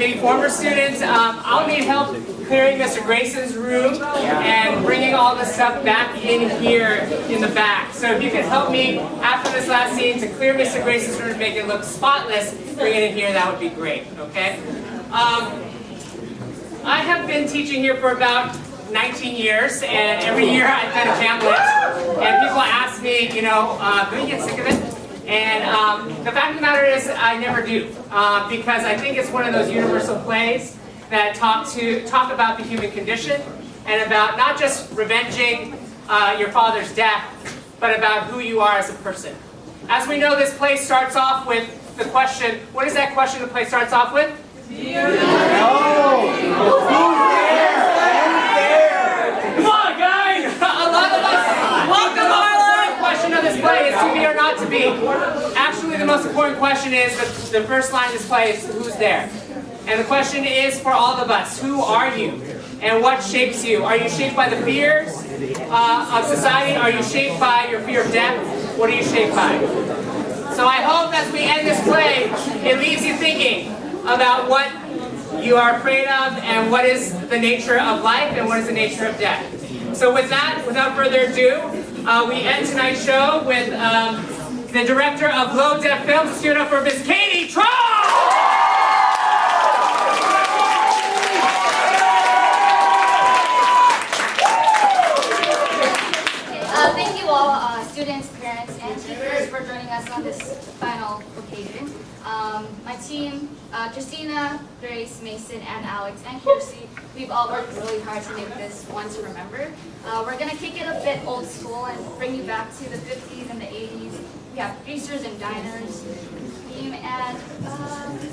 any former students, I'll need help clearing Mr. Grayson's room and bringing all the stuff back in here in the back. So if you could help me after this last scene to clear Mr. Grayson's room and make it look spotless, bring it in here, that would be great, okay? I have been teaching here for about 19 years, and every year I've been a Hamlet, and people ask me, you know, do you get sick of it? And the fact of the matter is, I never do, because I think it's one of those universal plays that talk about the human condition, and about not just revenging your father's death, but about who you are as a person. As we know, this play starts off with the question, what is that question the play starts off with? Who's there? Come on, guys! A lot of us, the most important question of this play is to be or not to be. Actually, the most important question is, the first line of this play is, who's there? And the question is for all of us, who are you? And what shapes you? Are you shaped by the fears of society? Are you shaped by your fear of death? What are you shaped by? So I hope as we end this play, it leaves you thinking about what you are afraid of and what is the nature of life and what is the nature of death. So with that, without further ado, we end tonight's show with the director of Low Def Films. Let's give it up for Miss Katie Truong! Thank you all, students, parents, and teachers for joining us on this final occasion. My team, Kristina, Grace, Mason, and Alex, and Kiersey, we've all worked really hard to make this one to remember. We're going to kick it a bit old school and bring you back to the 50s and the 80s. We have greasers and diners theme, and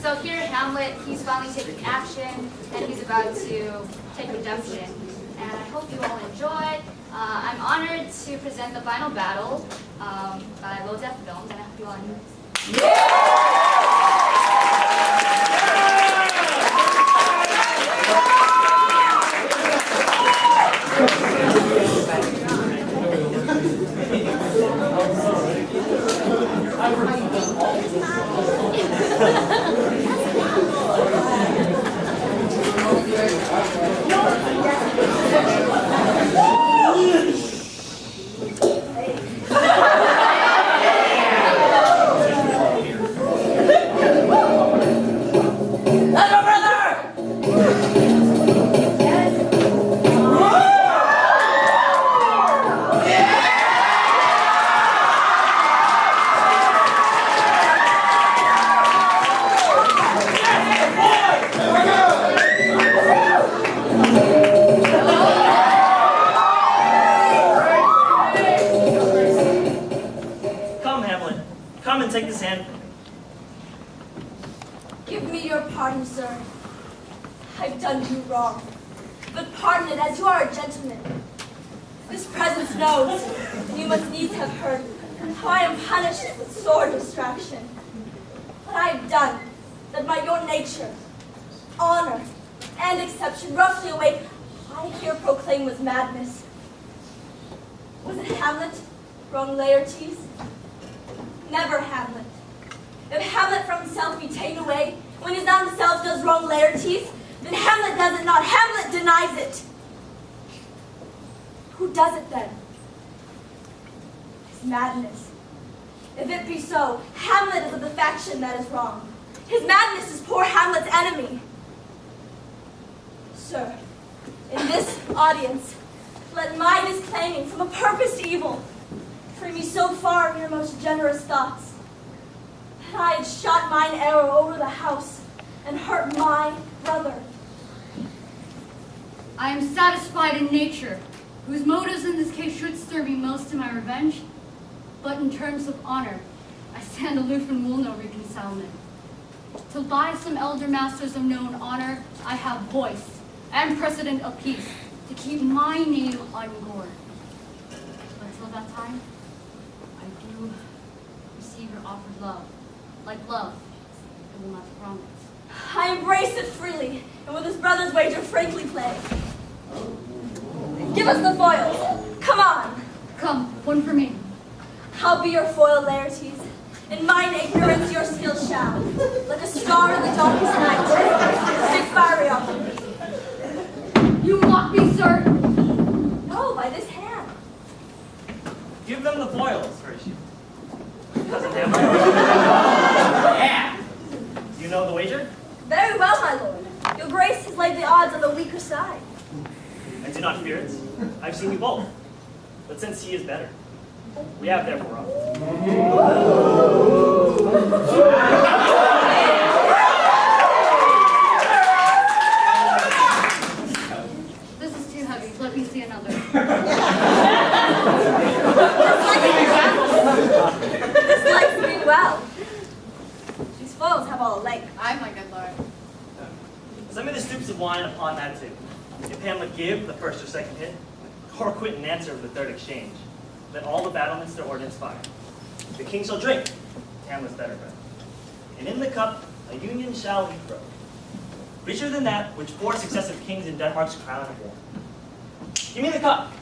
so here at Hamlet, he's finally taking action, and he's about to take redemption. And I hope you all enjoy. I'm honored to present the final battle by Low Def Films, and I hope you all enjoy. Take this hand. Give me your pardon, sir. I've done you wrong. But pardon it as you are a gentleman. This presence knows, and you must needs have heard, how I am punished with sore distraction. What I have done, that by your nature, honor, and exception roughly await, I here proclaim was madness. Was it Hamlet, wrong Laertes? Never Hamlet. If Hamlet from himself be ta'en away, when his own self does wrong Laertes, then Hamlet does it not. Hamlet denies it. Who does it then? His madness. If it be so, Hamlet is of the faction that is wrong. His madness is poor Hamlet's enemy. Sir, in this audience, let my disclaiming from a purposed evil free me so far from your most generous thoughts, that I had shot mine arrow over the house and hurt my brother. I am satisfied in nature, whose motives in this case should stir me most to my revenge, but in terms of honor, I stand aloof and will no reconcilement. Till by some elder masters of known honor, I have voice and precedent of peace to keep my name ungored. But till that time, I do receive your offered love. Like love, I will not promise. I embrace it freely, and with his brother's wager frankly play. Give us the foils. Come on. Come, one for me. I'll be your foil, Laertes. In mine ignorance your skill shall, like a star in the darkest night, stick fiery off of me. You mock me, sir. No, by this hand. Give them the foils, Horatio. Cousin Hamlet. Yeah. You know the wager? Very well, my lord. Your grace has laid the odds on the weaker side. I do not fear it. I've seen you both. But since he is better, we have therefore up. This is too heavy. Let me see another. This likes me well. These foils have all alike. Aye, my good lord. Send me the stoops of wine upon that too. If Hamlet give the first or second hit, or quit in answer of the third exchange, let all the battlements their ordnance fire. The king shall drink, Hamlet's better friend. And in the cup a union shall he throw, richer than that which 4 successive kings in Denmark's crown have worn. Give me the cup,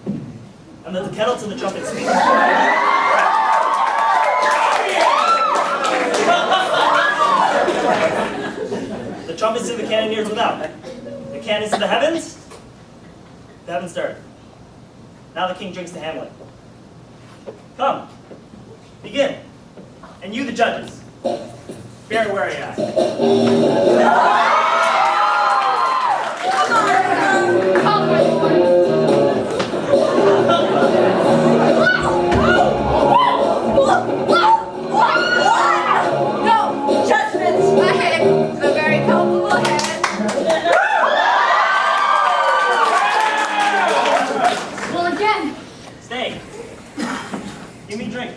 and let the kettle to the trumpet speak. The trumpets to the cannoneers without, the cannons to the heavens stirred. Now the king drinks to Hamlet. Come, begin, and you the judges, very wary eye. Come, my lord. No, judgment. My head, a very palpable head. Well, again. Stay. Give me drink.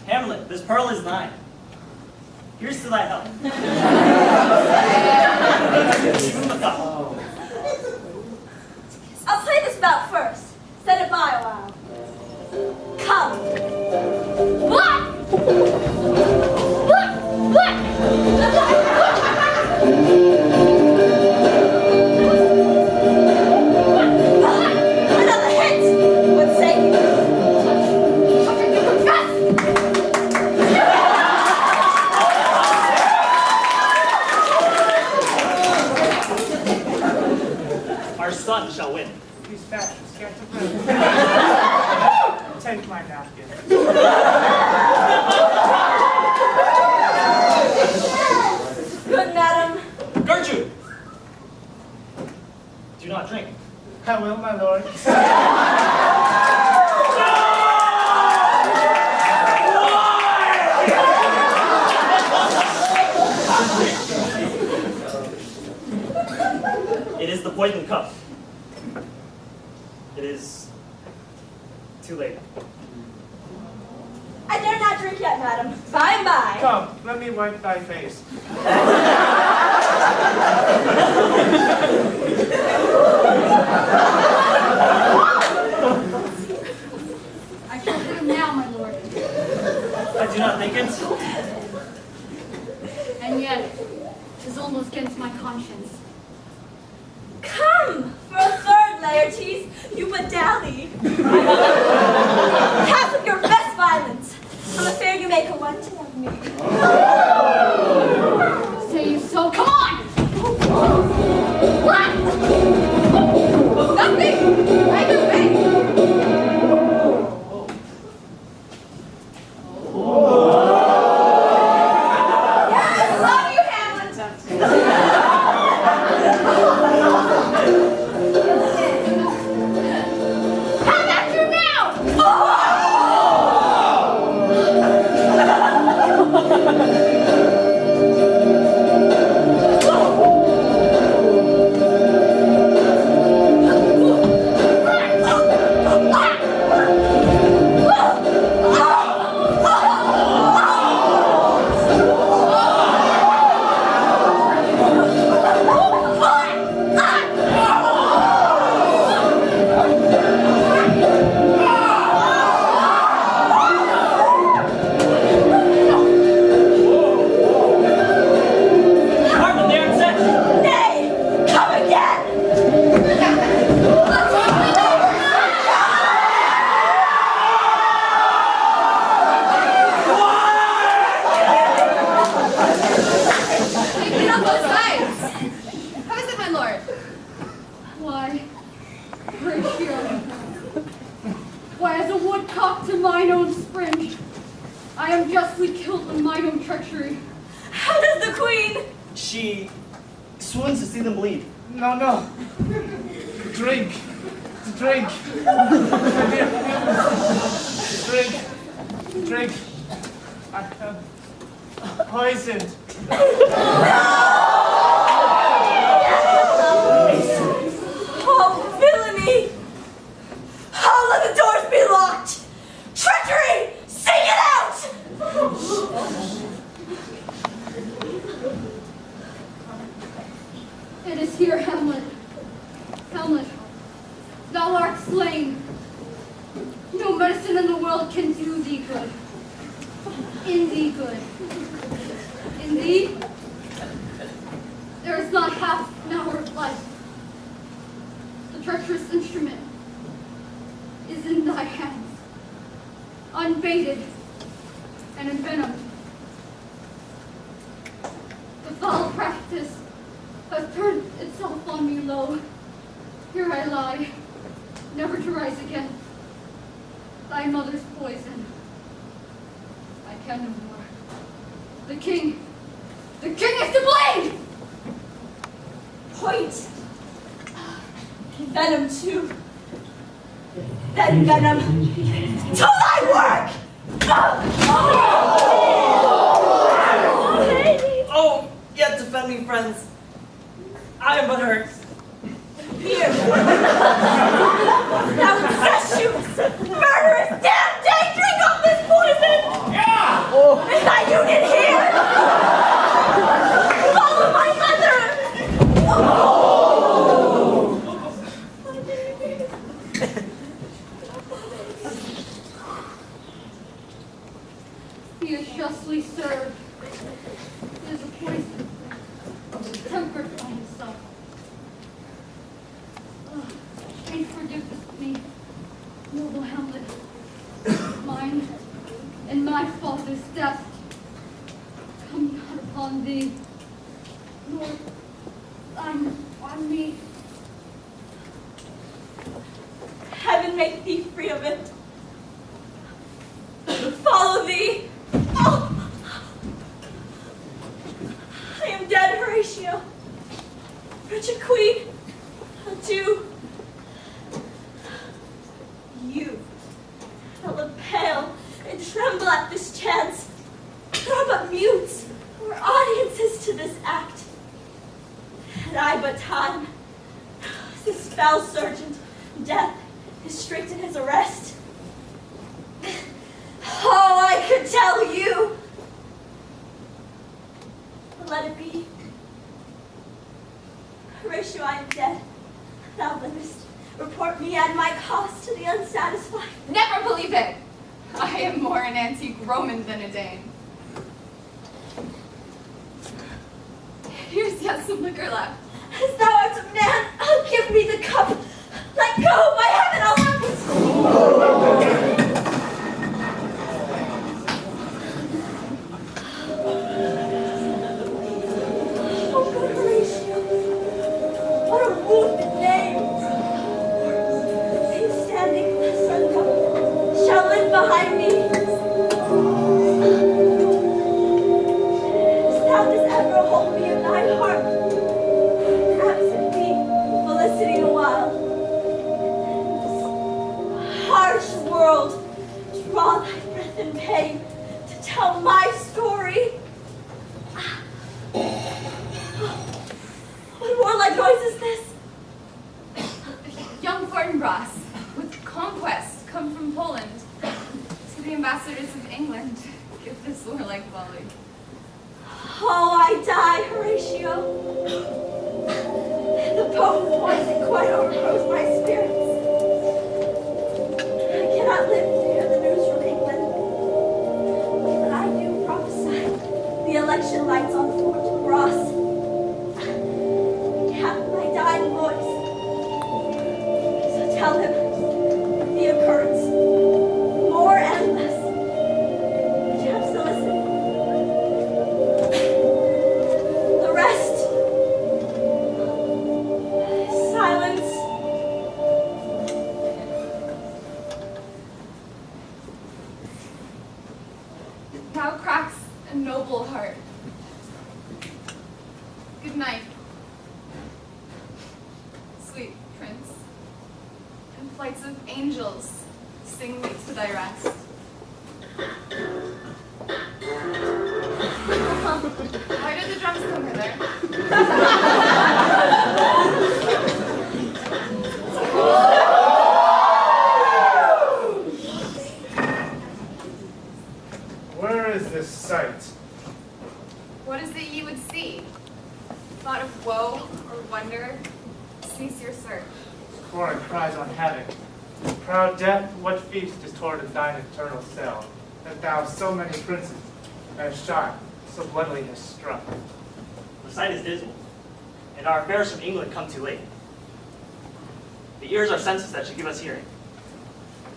Hamlet, this pearl is thine. Here's to thy health. Give him the cup. I'll play this bout first. Set it by a while. Come. What? What? Another hit. What say you? What did you confess? Our son shall win. These fashions can't take my napkin. Good madam. Gertrude! Do not drink. I will, my lord. It is the poison cup. It is too late. I dare not drink yet, madam. By and by. Come, let me wipe thy face. I shall do now, my lord. I do not think it. And yet, 'tis almost against my conscience. Come for a third, Laertes. You but dally. Half of your best violence. I'm afraid you make a wanton of me. Say you so? Come on! What? Nothing! Either way! Yes, love you, Hamlet. How about you now? mine own springe. I am justly killed in mine own treachery. How does the queen? She swoons to see them bleed. No. Drink. Drink. Drink. I am poisoned. Oh, villainy! How let the doors be locked? Treachery! Sing it out! It is here, Hamlet. Hamlet, thou art slain. No medicine in the world can do thee good. In thee good. In thee, there is not half an hour of life. The treacherous instrument is in thy hands, unbaited and envenomed. The foul practice has turned itself on me low. Here I lie, never to rise again. Thy mother's poison. I can no more. The king is to blame! Point. Venom too. Then venom to thy work! Oh, yet defend me, friends. I am but hurt. Here. Thou incestuous, murderous, damn day, drink up this poison! Yeah! Is thy unit here? Follow my mother! He is justly served. It is a poison, tempered by himself. Please forgive me, noble Hamlet. Mine and my father's death come not upon thee, nor thine on me. Heaven make thee free of it. Follow thee. Oh. I am dead, Horatio. Wretched queen, adieu. You shall look pale and tremble at this chance. There are but mutes or audiences to this act. Had I but time, this foul sergeant, death, is strict in his arrest. Oh, I could tell you. But let it be. Horatio, I am dead. Thou livest. Report me and my cost to the unsatisfied. Never believe it! I am more an antique Roman than a Dane. Here's yet some liquor left. As thou art a man, give me the cup. Let go, by heaven, I'll have it. Oh, good Horatio, what a wounded name. He standing thus uncovered shall live behind me. As thou dost ever hold me in thy heart, absent me, felicity a while. This harsh world, draw thy breath in pain to tell my story. What warlike noise is this? Young Fortinbras, with conquest, come from Poland to the ambassadors of England. Give this warlike volley. Oh, I die, Horatio. The potent poison quite overthrows my spirits. I cannot live to hear the news from England. But I do prophesy the election lights on Fort Ross. Have my dying voice. So tell them the occurrence, more and less, which have solicited. The rest, silence. now cracks a noble heart. Good night. Sweet prince, and flights of angels sing me to thy rest. Why did the drums come hither? Where is this sight? What is it ye would see? Thought of woe or wonder? Cease your search. Foreign cries on havoc. Proud death, what feast is toward in thine eternal cell, that thou so many princes hast shot, so bloodily hast struck? The sight is dismal, and our affairs from England come too late. The ears are senses that should give us hearing,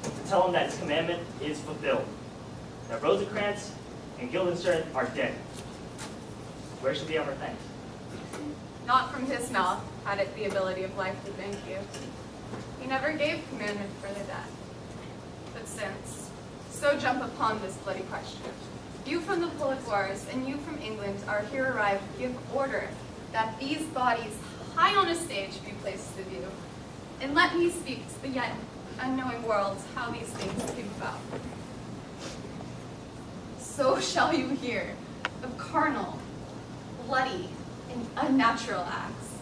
to tell him that his commandment is fulfilled, that Rosencrantz and Guildenstern are dead. Where should be our thanks? Not from his mouth had it the ability of life to thank you. He never gave commandment for the death. But since, so jump upon this bloody question. You from the Pullet Wars and you from England are here arrived, give order that these bodies high on a stage be placed to view. And let me speak to the yet unknowing world how these things came about. So shall you hear of carnal, bloody, and unnatural acts,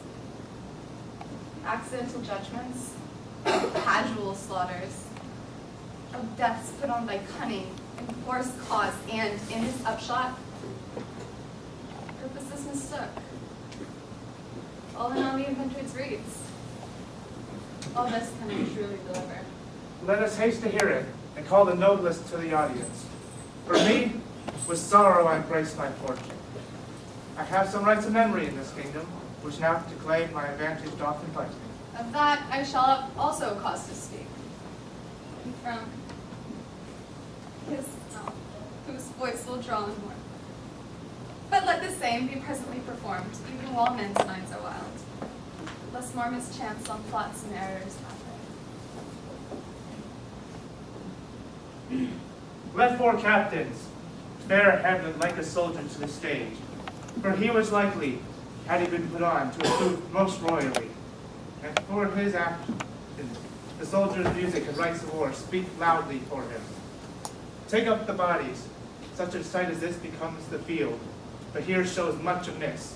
accidental judgments, casual slaughters, of deaths put on by cunning and forced cause, and, in its upshot, purposes mistook. All in all the adventures reads. All this can I truly deliver. Let us haste to hear it, and call the noblest to the audience. For me, with sorrow I embrace my fortune. I have some rights of memory in this kingdom, which now to claim my advantage doth invite me. Of that I shall have also cause to speak. And from his mouth, whose voice will draw on more. But let the same be presently performed, even while men's minds are wild, lest more mischance on plots and errors happen. Let 4 captains bear Hamlet like a soldier to the stage, for he was likely, had he been put on, to approve most royally. And for his actions, the soldiers' music and rites of war speak loudly for him. Take up the bodies, such a sight as this becomes the field, but here shows much amiss.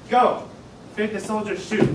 Go, bid the soldiers shoot.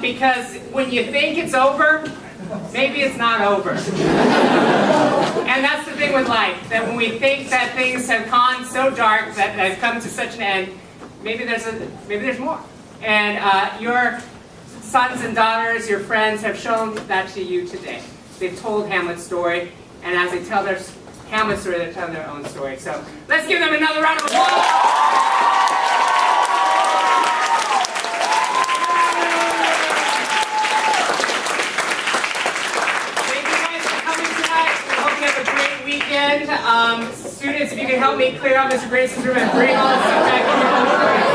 Because when you think it's over, maybe it's not over. And that's the thing with life, that when we think that things have gone so dark, that have come to such an end, maybe there's more. And your sons and daughters, your friends have shown that to you today. They've told Hamlet's story, and as they tell their Hamlet story, they're telling their own story. So let's give them another round of applause. Thank you guys for coming tonight. We hope you have a great weekend. Students, if you can help me clear out Mr. Grace's room and bring all the stuff back here.